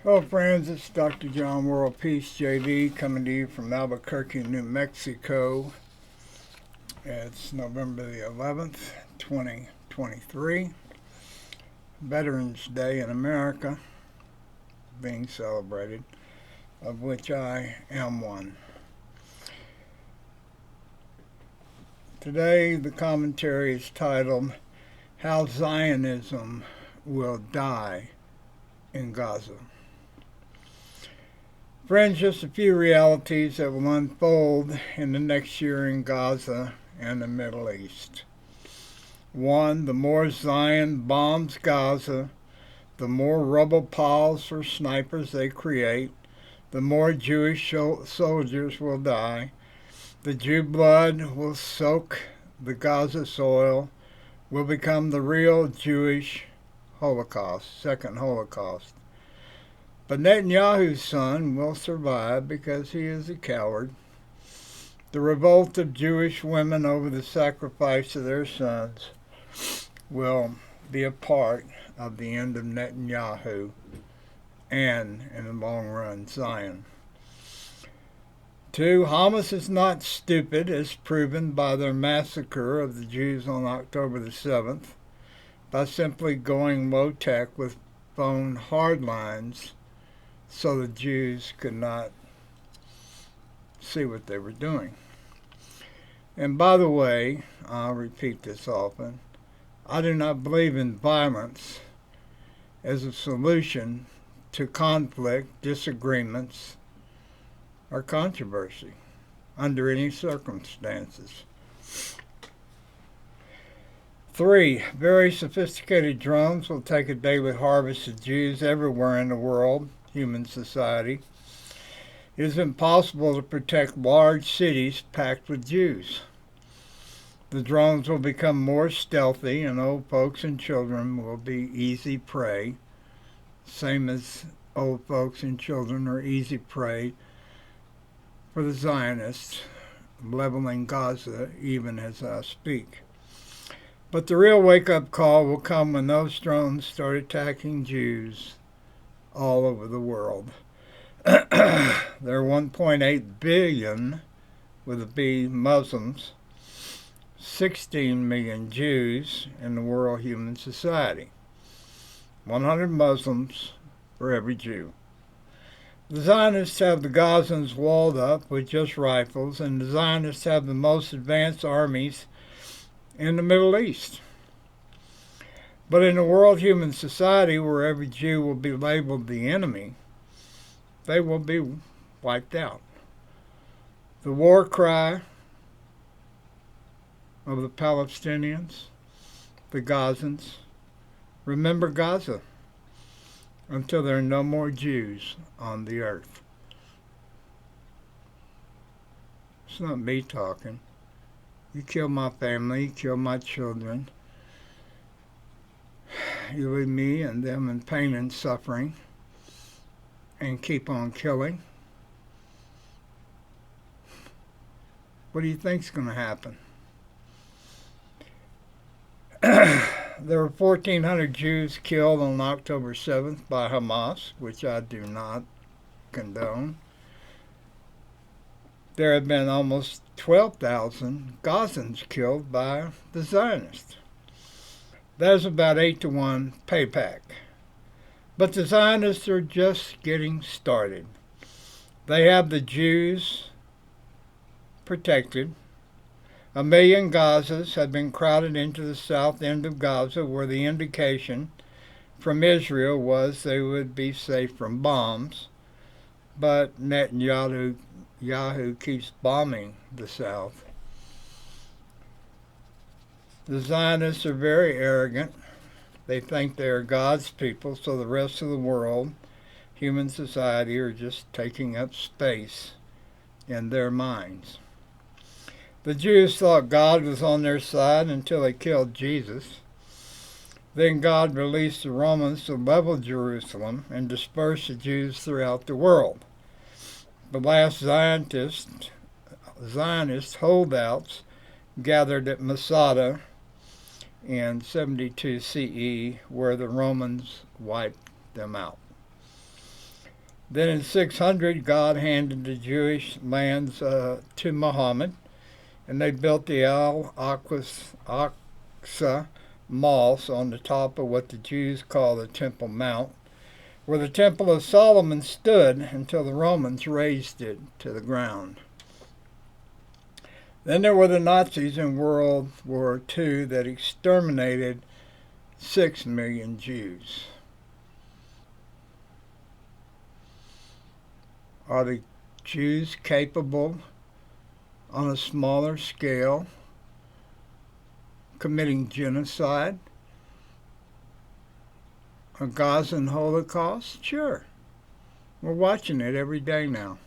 Hello friends, it's Dr. John WorldPeace JD coming to you from Albuquerque, New Mexico. It's November the 11th, 2023. Veterans Day in America being celebrated, of which I am one. Today the commentary is titled, How Zionism Will Die in Gaza. Friends, just a few realities that will unfold in the next year in Gaza and the Middle East. One, the more Zion bombs Gaza, the more rubble piles or snipers they create, the more Jewish soldiers will die. The Jew blood will soak the Gaza soil, will become the real Jewish Holocaust, second Holocaust. But Netanyahu's son will survive because he is a coward. The revolt of Jewish women over the sacrifice of their sons will be a part of the end of Netanyahu and, in the long run, Zion. Two, Hamas is not stupid, as proven by their massacre of the Jews on October the 7th, by simply going low-tech with phone hardlines so the Jews could not see what they were doing. And by the way, I'll repeat this often, I do not believe in violence as a solution to conflict, disagreements, or controversy under any circumstances. Three, very sophisticated drones will take a daily harvest of Jews everywhere in the world, human society. It is impossible to protect large cities packed with Jews. The drones will become more stealthy, and old folks and children will be easy prey, same as old folks and children are easy prey for the Zionists, leveling Gaza even as I speak. But the real wake-up call will come when those drones start attacking Jews all over the world. There are 1.8 billion, with a B, Muslims, 16 million Jews in the world human society. 100 Muslims for every Jew. The Zionists have the Gazans walled up with just rifles, and the Zionists have the most advanced armies in the Middle East. But in a world human society where every Jew will be labeled the enemy, they will be wiped out. The war cry of the Palestinians, the Gazans, remember Gaza until there are no more Jews on the earth. It's not me talking. You kill my family, you kill my children. You leave me and them in pain and suffering and keep on killing. What do you think's going to happen? There were 1,400 Jews killed on October 7th by Hamas, which I do not condone. There have been almost 12,000 Gazans killed by the Zionists. That's about 8-to-1 payback. But the Zionists are just getting started. They have the Jews protected. 1 million Gazans have been crowded into the south end of Gaza, where the indication from Israel was they would be safe from bombs. But Netanyahu keeps bombing the south. The Zionists are very arrogant. They think they are God's people, so the rest of the world, human society, are just taking up space in their minds. The Jews thought God was on their side until they killed Jesus. Then God released the Romans to level Jerusalem and disperse the Jews throughout the world. The last Zionist holdouts gathered at Masada in 72 CE, where the Romans wiped them out. Then in 600, God handed the Jewish lands to Muhammad, and they built the Al-Aqsa Mosque on the top of what the Jews call the Temple Mount, where the Temple of Solomon stood until the Romans razed it to the ground. Then there were the Nazis in World War II that exterminated 6 million Jews. Are the Jews capable, on a smaller scale, committing genocide? A Gazan Holocaust? Sure. We're watching it every day now.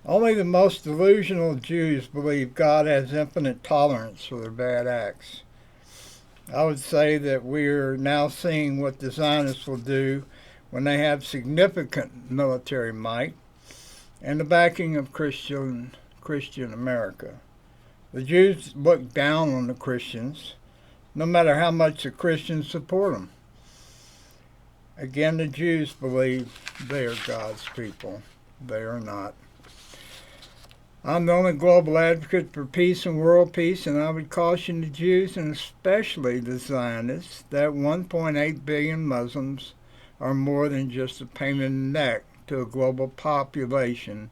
Only the most delusional Jews believe God has infinite tolerance for their bad acts. I would say that we're now seeing what the Zionists will do when they have significant military might and the backing of Christian America. The Jews look down on the Christians, no matter how much the Christians support them. Again, the Jews believe they are God's people. They are not. I'm the only global advocate for peace and world peace, and I would caution the Jews, and especially the Zionists, that 1.8 billion Muslims are more than just a pain in the neck to a global population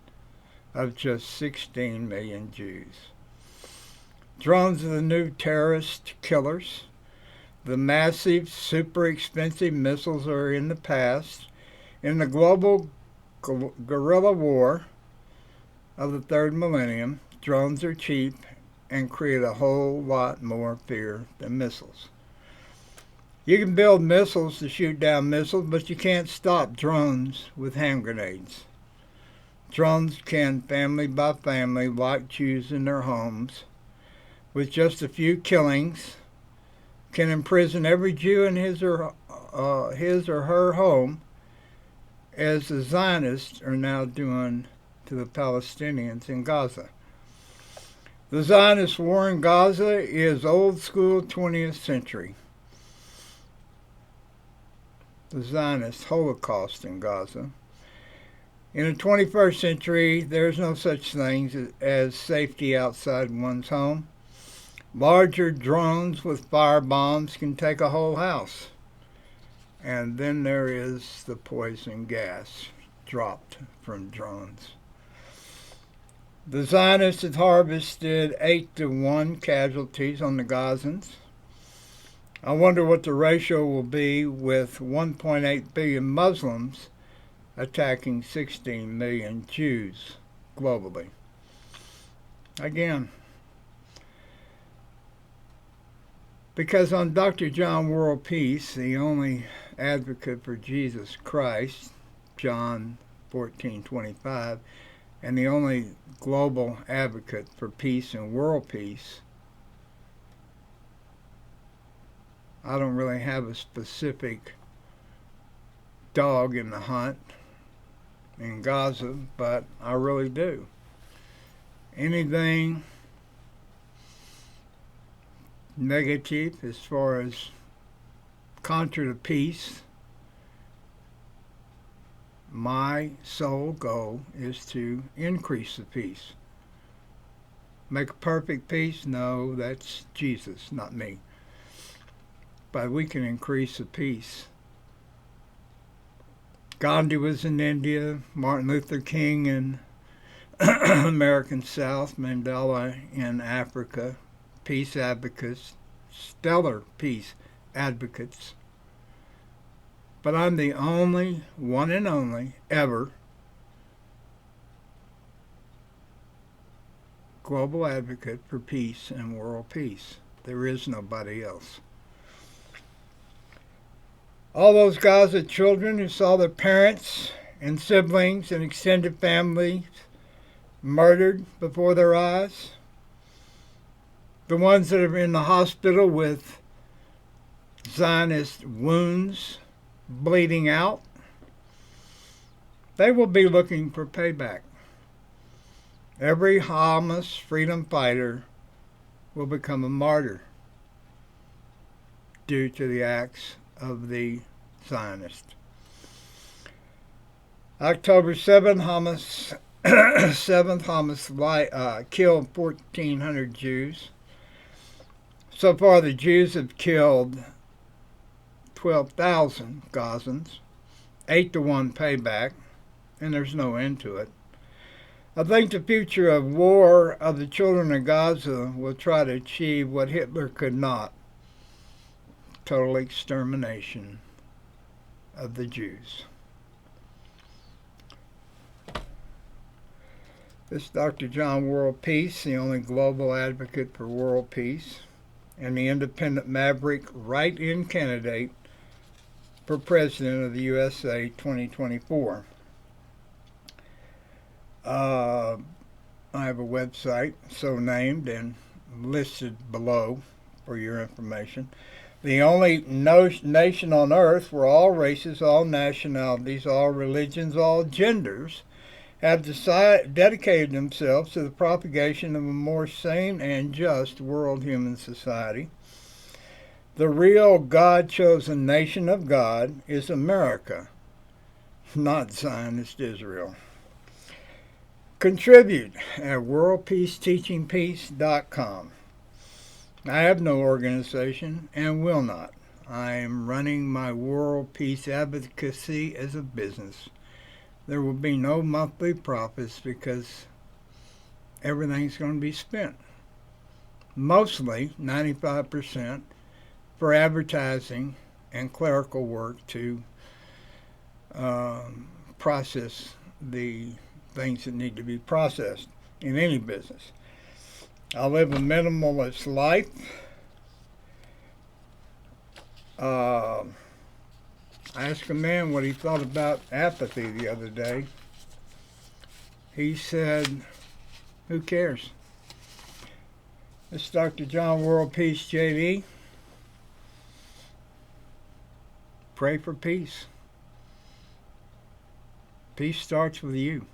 of just 16 million Jews. Drones are the new terrorist killers. The massive, super expensive missiles are in the past. In the global guerrilla war of the third millennium, drones are cheap and create a whole lot more fear than missiles. You can build missiles to shoot down missiles, but you can't stop drones with hand grenades. Drones can, family by family, lock Jews in their homes. With just a few killings, can imprison every Jew in his or her home, as the Zionists are now doing to the Palestinians in Gaza. The Zionist war in Gaza is old school 20th century. The Zionist Holocaust in Gaza. In the 21st century, there's no such thing as safety outside one's home. Larger drones with fire bombs can take a whole house. And then there is the poison gas dropped from drones. The Zionists have harvested 8-to-1 casualties on the Gazans. I wonder what the ratio will be with 1.8 billion Muslims attacking 16 million Jews globally. Again, because I'm Dr. John WorldPeace, the only advocate for Jesus Christ, John 14:25, and the only global advocate for peace and world peace, I don't really have a specific dog in the hunt in Gaza, but I really do. Anything negative as far as contra to peace, my sole goal is to increase the peace. Make a perfect peace? No, that's Jesus, not me. But we can increase the peace. Gandhi was in India, Martin Luther King in American South, Mandela in Africa, peace advocates, stellar peace advocates. But I'm the only, one and only, ever, global advocate for peace and world peace. There is nobody else. All those Gaza children who saw their parents and siblings and extended families murdered before their eyes, the ones that are in the hospital with Zionist wounds bleeding out, they will be looking for payback. Every Hamas freedom fighter will become a martyr due to the acts of the Zionists. October 7th, Hamas killed 1,400 Jews. So far, the Jews have killed 12,000 Gazans, 8-to-1 payback, and there's no end to it. I think the future of war of the children of Gaza will try to achieve what Hitler could not: total extermination of the Jews. This is Dr. John WorldPeace, the only global advocate for world peace, and the independent maverick write-in candidate for President of the USA 2024. I have a website so named and listed below for your information. The only nation on earth where all races, all nationalities, all religions, all genders have dedicated themselves to the propagation of a more sane and just world human society. The real God-chosen nation of God is America, not Zionist Israel. Contribute at worldpeaceteachingpeace.com. I have no organization and will not. I am running my world peace advocacy as a business. There will be no monthly profits because everything's going to be spent. Mostly, 95%, for advertising and clerical work to process the things that need to be processed in any business. I live a minimalist life. I asked a man what he thought about apathy the other day. He said, who cares? This is Dr. John WorldPeace JD. Pray for peace. Peace starts with you.